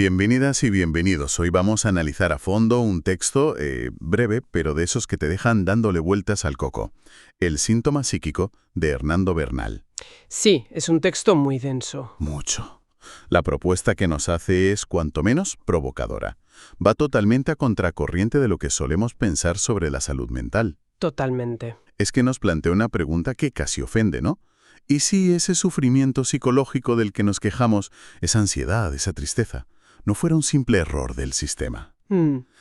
Bienvenidas y bienvenidos. Hoy vamos a analizar a fondo un texto breve, pero de esos que te dejan dándole vueltas al coco. El síntoma psíquico de Hernando Bernal. Sí, es un texto muy denso. Mucho. La propuesta que nos hace es, cuanto menos, provocadora. Va totalmente a contracorriente de lo que solemos pensar sobre la salud mental. Totalmente. Es que nos plantea una pregunta que casi ofende, ¿no? ¿Y si ese sufrimiento psicológico del que nos quejamos, esa ansiedad, esa tristeza, no fuera un simple error del sistema,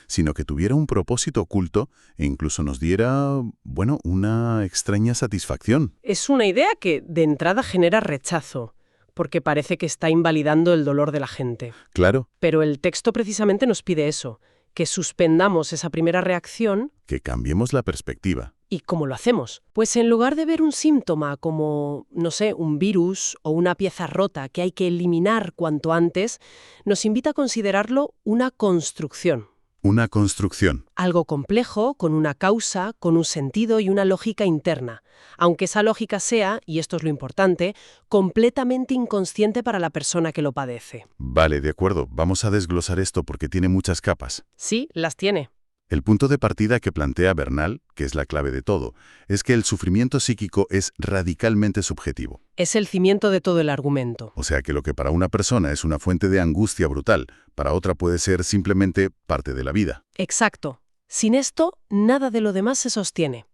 sino que tuviera un propósito oculto e incluso nos diera, bueno, una extraña satisfacción? Es una idea que de entrada genera rechazo, porque parece que está invalidando el dolor de la gente. Claro, Pero el texto precisamente nos pide eso, que suspendamos esa primera reacción. que cambiemos la perspectiva. ¿Y cómo lo hacemos? Pues en lugar de ver un síntoma como, no sé, un virus o una pieza rota que hay que eliminar cuanto antes, nos invita a considerarlo una construcción. Una construcción. Algo complejo, con una causa, con un sentido y una lógica interna, aunque esa lógica sea, y esto es lo importante, completamente inconsciente para la persona que lo padece. Vale, de acuerdo. Vamos a desglosar esto porque tiene muchas capas. Sí, las tiene. El punto de partida que plantea Bernal, que es la clave de todo, es que el sufrimiento psíquico es radicalmente subjetivo. Es el cimiento de todo el argumento. O sea que lo que para una persona es una fuente de angustia brutal, para otra puede ser simplemente parte de la vida. Exacto. Sin esto, nada de lo demás se sostiene.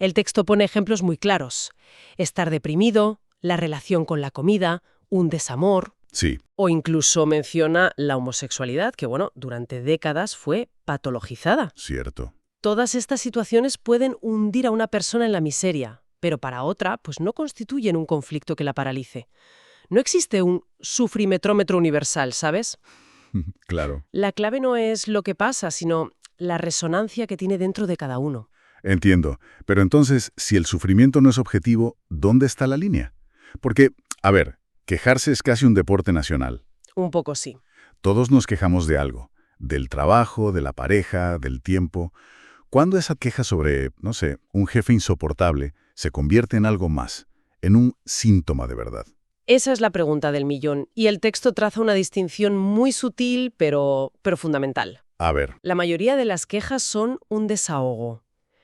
El texto pone ejemplos muy claros. Estar deprimido, la relación con la comida, un desamor. Sí, O incluso menciona la homosexualidad, que durante décadas fue patologizada. cierto. Todas estas situaciones pueden hundir a una persona en la miseria, pero para otra, pues no constituyen un conflicto que la paralice. No existe un sufrimetrómetro universal, ¿sabes? Claro. La clave no es lo que pasa, sino la resonancia que tiene dentro de cada uno. Entiendo. Pero entonces, si el sufrimiento no es objetivo, ¿dónde está la línea? Porque, a ver, quejarse es casi un deporte nacional. Un poco sí. Todos nos quejamos de algo, del trabajo, de la pareja, del tiempo. ¿Cuándo esa queja sobre, no sé, un jefe insoportable se convierte en algo más, en un síntoma de verdad? Esa es la pregunta del millón, y el texto traza una distinción muy sutil, pero fundamental. A ver, La mayoría de las quejas son un desahogo.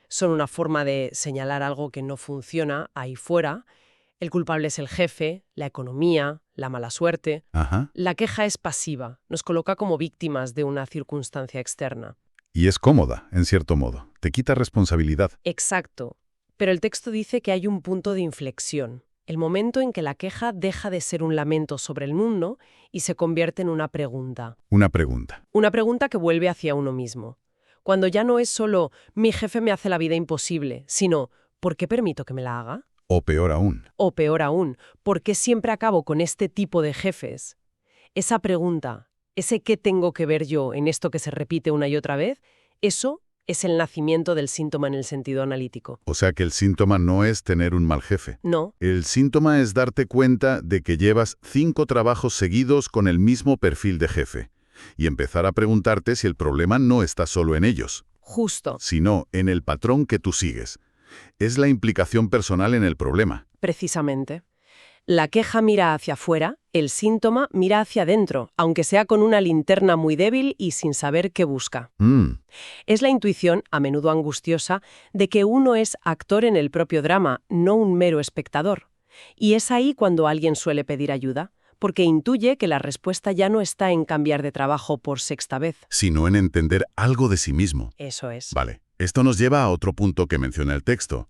Son una forma de señalar algo que no funciona ahí fuera. El culpable es el jefe, la economía, la mala suerte. ajá. La queja es pasiva, nos coloca como víctimas de una circunstancia externa. Y es cómoda, en cierto modo. Te quita responsabilidad. Exacto. Pero el texto dice que hay un punto de inflexión. El momento en que la queja deja de ser un lamento sobre el mundo y se convierte en una pregunta. Una pregunta. Una pregunta que vuelve hacia uno mismo. Cuando ya no es solo mi jefe me hace la vida imposible, sino ¿por qué permito que me la haga? O peor aún. O peor aún, ¿por qué siempre acabo con este tipo de jefes? Esa pregunta, ese qué tengo que ver yo en esto que se repite una y otra vez, eso es el nacimiento del síntoma en el sentido analítico. O sea que el síntoma no es tener un mal jefe. No, El síntoma es darte cuenta de que llevas 5 trabajos seguidos con el mismo perfil de jefe y empezar a preguntarte si el problema no está solo en ellos, justo, sino en el patrón que tú sigues. Es la implicación personal en el problema. precisamente. La queja mira hacia afuera, el síntoma mira hacia adentro, aunque sea con una linterna muy débil y sin saber qué busca. Es la intuición, a menudo angustiosa, de que uno es actor en el propio drama, no un mero espectador. Y es ahí cuando alguien suele pedir ayuda, porque intuye que la respuesta ya no está en cambiar de trabajo por sexta vez. Sino en entender algo de sí mismo. Eso es. Vale, esto nos lleva a otro punto que menciona el texto.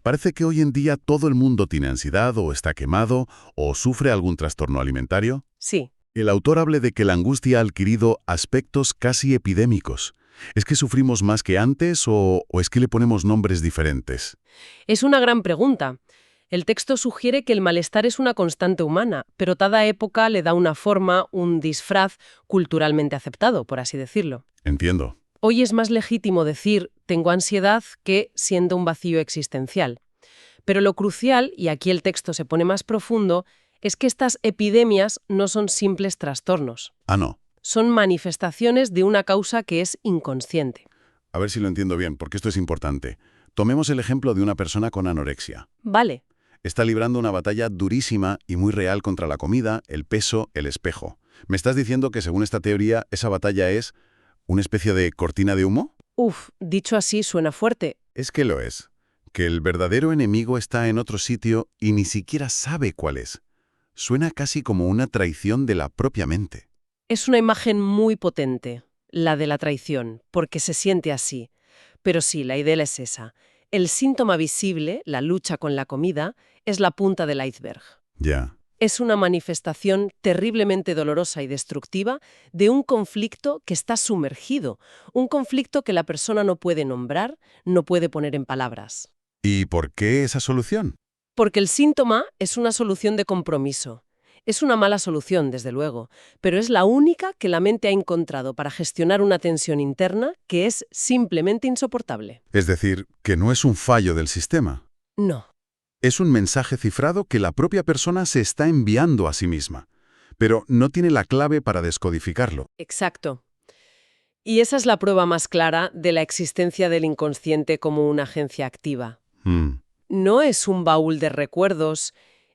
Parece que hoy en día todo el mundo tiene ansiedad o está quemado o sufre algún trastorno alimentario. Sí, El autor habla de que la angustia ha adquirido aspectos casi epidémicos. ¿Es que sufrimos más que antes o es que le ponemos nombres diferentes? es una gran pregunta. El texto sugiere que el malestar es una constante humana, pero cada época le da una forma, un disfraz culturalmente aceptado, por así decirlo. Entiendo. Hoy es más legítimo decir tengo ansiedad que siendo un vacío existencial. Pero lo crucial, y aquí el texto se pone más profundo, es que estas epidemias no son simples trastornos. Ah, no. Son manifestaciones de una causa que es inconsciente. A ver si lo entiendo bien, porque esto es importante. Tomemos el ejemplo de una persona con anorexia. Vale, Está librando una batalla durísima y muy real contra la comida, el peso, el espejo. ¿Me estás diciendo que según esta teoría esa batalla es una especie de cortina de humo? Uf, dicho así suena fuerte. Es que lo es. Que el verdadero enemigo está en otro sitio y ni siquiera sabe cuál es. Suena casi como una traición de la propia mente. Es una imagen muy potente, la de la traición, porque se siente así. Pero sí, la idea es esa. El síntoma visible, la lucha con la comida, es la punta del iceberg. Ya. Es una manifestación terriblemente dolorosa y destructiva de un conflicto que está sumergido, un conflicto que la persona no puede nombrar, no puede poner en palabras. ¿Y por qué esa solución? Porque el síntoma es una solución de compromiso. Es una mala solución, desde luego, pero es la única que la mente ha encontrado para gestionar una tensión interna que es simplemente insoportable. Es decir, que no es un fallo del sistema. No. Es un mensaje cifrado que la propia persona se está enviando a sí misma, pero no tiene la clave para descodificarlo. Exacto. Y esa es la prueba más clara de la existencia del inconsciente como una agencia activa. No es un baúl de recuerdos,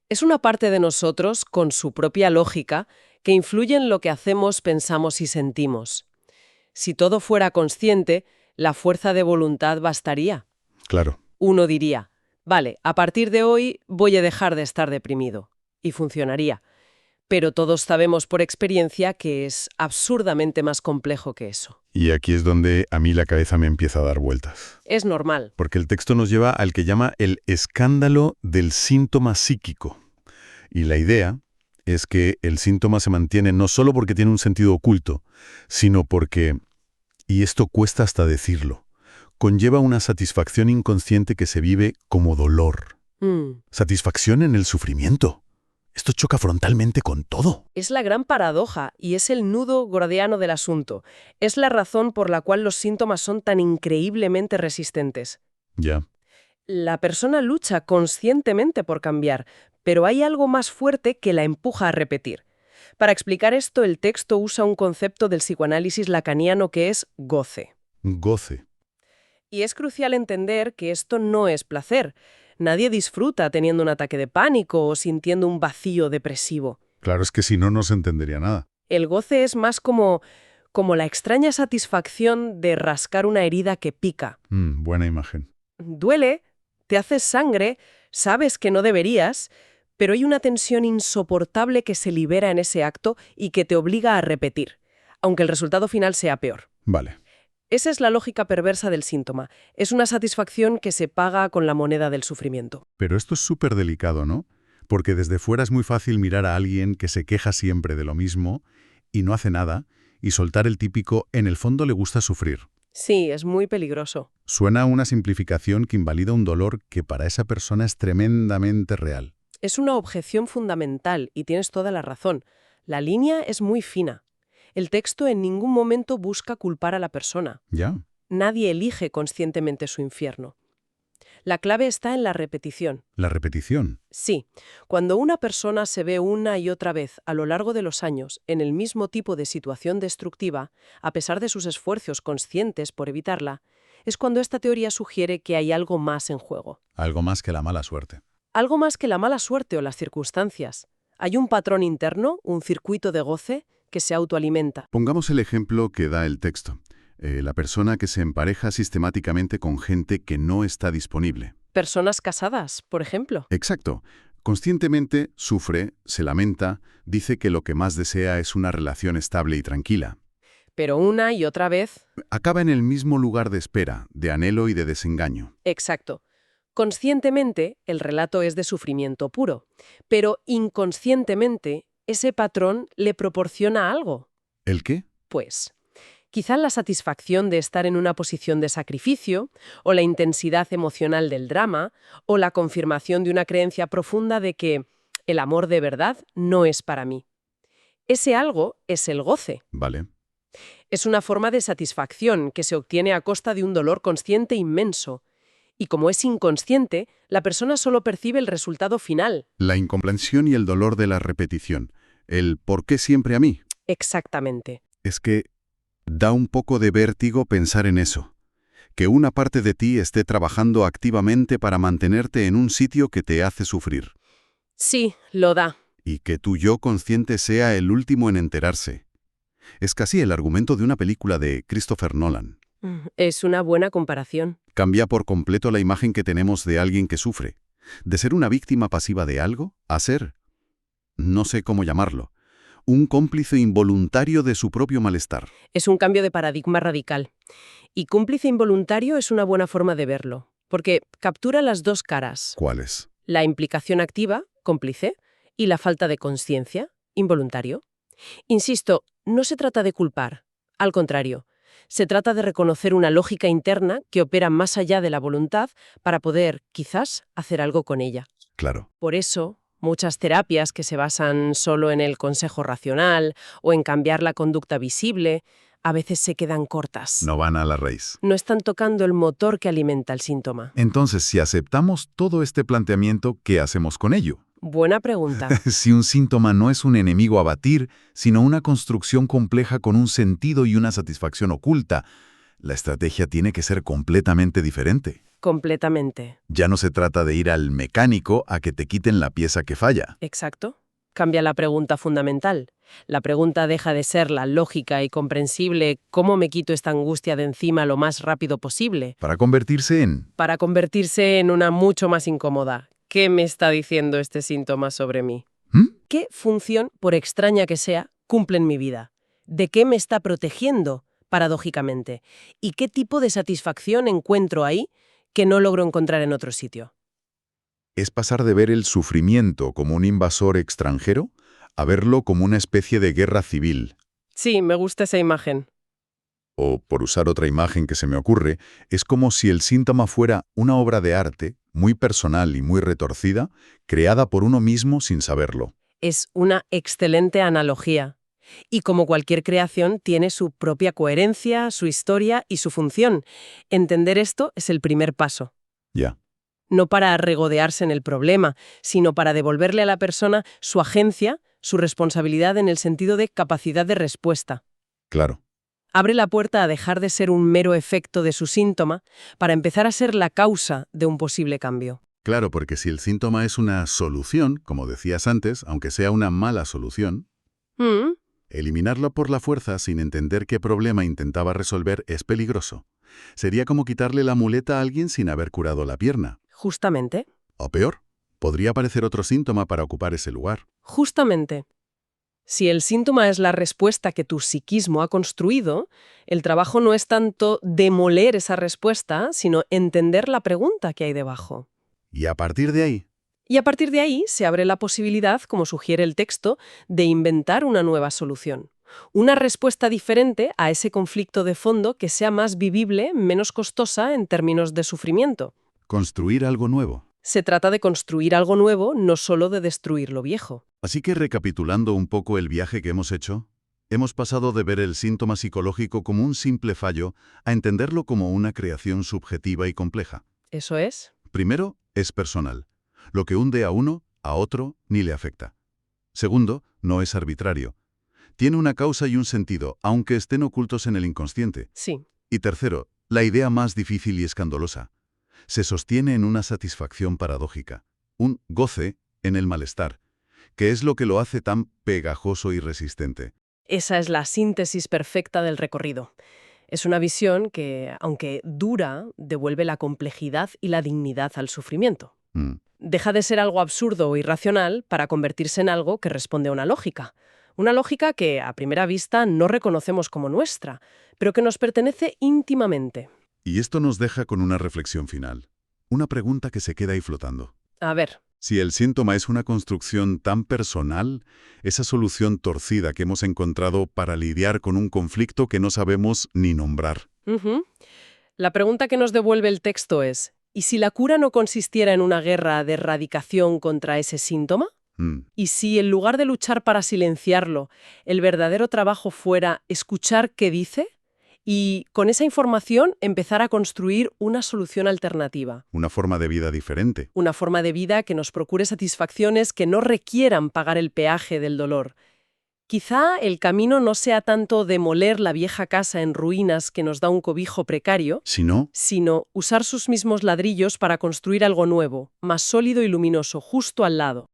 es una parte de nosotros con su propia lógica que influye en lo que hacemos, pensamos y sentimos. Si todo fuera consciente, la fuerza de voluntad bastaría. Claro. Uno diría, vale, a partir de hoy voy a dejar de estar deprimido. Y funcionaría. Pero todos sabemos por experiencia que es absurdamente más complejo que eso. Y aquí es donde a mí la cabeza me empieza a dar vueltas. Es normal. Porque el texto nos lleva al que llama el escándalo del síntoma psíquico. Y la idea es que el síntoma se mantiene no solo porque tiene un sentido oculto, sino porque, y esto cuesta hasta decirlo, conlleva una satisfacción inconsciente que se vive como dolor. Satisfacción en el sufrimiento. Esto choca frontalmente con todo. Es la gran paradoja y es el nudo gordiano del asunto. Es la razón por la cual los síntomas son tan increíblemente resistentes. Ya. La persona lucha conscientemente por cambiar, pero hay algo más fuerte que la empuja a repetir. Para explicar esto, el texto usa un concepto del psicoanálisis lacaniano que es goce. Goce. Y es crucial entender que esto no es placer. Nadie disfruta teniendo un ataque de pánico o sintiendo un vacío depresivo. Claro, es que si no, no se entendería nada. El goce es más como la extraña satisfacción de rascar una herida que pica. Buena imagen. Duele, te haces sangre, sabes que no deberías, pero hay una tensión insoportable que se libera en ese acto y que te obliga a repetir, aunque el resultado final sea peor. Vale. Esa es la lógica perversa del síntoma. Es una satisfacción que se paga con la moneda del sufrimiento. Pero esto es súper delicado, ¿no? Porque desde fuera es muy fácil mirar a alguien que se queja siempre de lo mismo y no hace nada, y soltar el típico «en el fondo le gusta sufrir». Sí, es muy peligroso. Suena a una simplificación que invalida un dolor que para esa persona es tremendamente real. Es una objeción fundamental y tienes toda la razón. La línea es muy fina. El texto en ningún momento busca culpar a la persona. ¿Ya? Nadie elige conscientemente su infierno. La clave está en la repetición. ¿La repetición? Sí, cuando una persona se ve una y otra vez a lo largo de los años en el mismo tipo de situación destructiva, a pesar de sus esfuerzos conscientes por evitarla, es cuando esta teoría sugiere que hay algo más en juego. Algo más que la mala suerte. Algo más que la mala suerte o las circunstancias. Hay un patrón interno, un circuito de goce, que se autoalimenta. Pongamos el ejemplo que da el texto. La persona que se empareja sistemáticamente con gente que no está disponible. Personas casadas, por ejemplo. Exacto. Conscientemente sufre, se lamenta, dice que lo que más desea es una relación estable y tranquila. Pero una y otra vez... Acaba en el mismo lugar de espera, de anhelo y de desengaño. Exacto. Conscientemente, el relato es de sufrimiento puro, pero inconscientemente, ese patrón le proporciona algo. ¿El qué? Pues, quizá la satisfacción de estar en una posición de sacrificio, o la intensidad emocional del drama, o la confirmación de una creencia profunda de que el amor de verdad no es para mí. Ese algo es el goce. Vale. Es una forma de satisfacción que se obtiene a costa de un dolor consciente inmenso. Y como es inconsciente, la persona solo percibe el resultado final. La incomprensión y el dolor de la repetición. El ¿por qué siempre a mí? Exactamente. Es que da un poco de vértigo pensar en eso. Que una parte de ti esté trabajando activamente para mantenerte en un sitio que te hace sufrir. Sí, lo da. Y que tu yo consciente sea el último en enterarse. Es casi el argumento de una película de Christopher Nolan. Es una buena comparación. Cambia por completo la imagen que tenemos de alguien que sufre. De ser una víctima pasiva de algo, a ser, no sé cómo llamarlo, un cómplice involuntario de su propio malestar. Es un cambio de paradigma radical. Y cómplice involuntario es una buena forma de verlo, porque captura las dos caras. ¿Cuáles? La implicación activa, cómplice, y la falta de conciencia, involuntario. Insisto, no se trata de culpar, al contrario. Se trata de reconocer una lógica interna que opera más allá de la voluntad para poder, quizás, hacer algo con ella. Claro. Por eso, muchas terapias que se basan solo en el consejo racional o en cambiar la conducta visible, a veces se quedan cortas. No van a la raíz. No están tocando el motor que alimenta el síntoma. Entonces, si aceptamos todo este planteamiento, ¿qué hacemos con ello? Buena pregunta. Si un síntoma no es un enemigo a batir, sino una construcción compleja con un sentido y una satisfacción oculta, la estrategia tiene que ser completamente diferente. Completamente. Ya no se trata de ir al mecánico a que te quiten la pieza que falla. Exacto. Cambia la pregunta fundamental. La pregunta deja de ser la lógica y comprensible ¿cómo me quito esta angustia de encima lo más rápido posible? Para convertirse en... Para convertirse en una mucho más incómoda. ¿Qué me está diciendo este síntoma sobre mí? ¿Qué función, por extraña que sea, cumple en mi vida? ¿De qué me está protegiendo, paradójicamente? ¿Y qué tipo de satisfacción encuentro ahí que no logro encontrar en otro sitio? Es pasar de ver el sufrimiento como un invasor extranjero a verlo como una especie de guerra civil. Sí, me gusta esa imagen. O, por usar otra imagen que se me ocurre, es como si el síntoma fuera una obra de arte, muy personal y muy retorcida, creada por uno mismo sin saberlo. Es una excelente analogía. Y como cualquier creación, tiene su propia coherencia, su historia y su función. Entender esto es el primer paso. Ya. No para regodearse en el problema, sino para devolverle a la persona su agencia, su responsabilidad en el sentido de capacidad de respuesta. Claro. Abre la puerta a dejar de ser un mero efecto de su síntoma para empezar a ser la causa de un posible cambio. Claro, porque si el síntoma es una solución, como decías antes, aunque sea una mala solución, eliminarlo por la fuerza sin entender qué problema intentaba resolver es peligroso. Sería como quitarle la muleta a alguien sin haber curado la pierna. Justamente. O peor, podría aparecer otro síntoma para ocupar ese lugar. Justamente. Si el síntoma es la respuesta que tu psiquismo ha construido, el trabajo no es tanto demoler esa respuesta, sino entender la pregunta que hay debajo. Y a partir de ahí... Y a partir de ahí se abre la posibilidad, como sugiere el texto, de inventar una nueva solución. Una respuesta diferente a ese conflicto de fondo que sea más vivible, menos costosa en términos de sufrimiento. Construir algo nuevo. Se trata de construir algo nuevo, no solo de destruir lo viejo. Así que recapitulando un poco el viaje que hemos hecho, hemos pasado de ver el síntoma psicológico como un simple fallo a entenderlo como una creación subjetiva y compleja. ¿Eso es? Primero, es personal. Lo que hunde a uno, a otro, ni le afecta. Segundo, no es arbitrario. Tiene una causa y un sentido, aunque estén ocultos en el inconsciente. Sí. Y tercero, la idea más difícil y escandalosa. Se sostiene en una satisfacción paradójica, un goce en el malestar, que es lo que lo hace tan pegajoso y resistente. Esa es la síntesis perfecta del recorrido. Es una visión que, aunque dura, devuelve la complejidad y la dignidad al sufrimiento. Deja de ser algo absurdo o irracional para convertirse en algo que responde a una lógica. Una lógica que, a primera vista, no reconocemos como nuestra, pero que nos pertenece íntimamente. Y esto nos deja con una reflexión final. Una pregunta que se queda ahí flotando. A ver. Si el síntoma es una construcción tan personal, esa solución torcida que hemos encontrado para lidiar con un conflicto que no sabemos ni nombrar. La pregunta que nos devuelve el texto es, ¿y si la cura no consistiera en una guerra de erradicación contra ese síntoma? ¿Y si, en lugar de luchar para silenciarlo, el verdadero trabajo fuera escuchar qué dice? Y con esa información empezar a construir una solución alternativa. Una forma de vida diferente. Una forma de vida que nos procure satisfacciones que no requieran pagar el peaje del dolor. Quizá el camino no sea tanto demoler la vieja casa en ruinas que nos da un cobijo precario, sino usar sus mismos ladrillos para construir algo nuevo, más sólido y luminoso, justo al lado.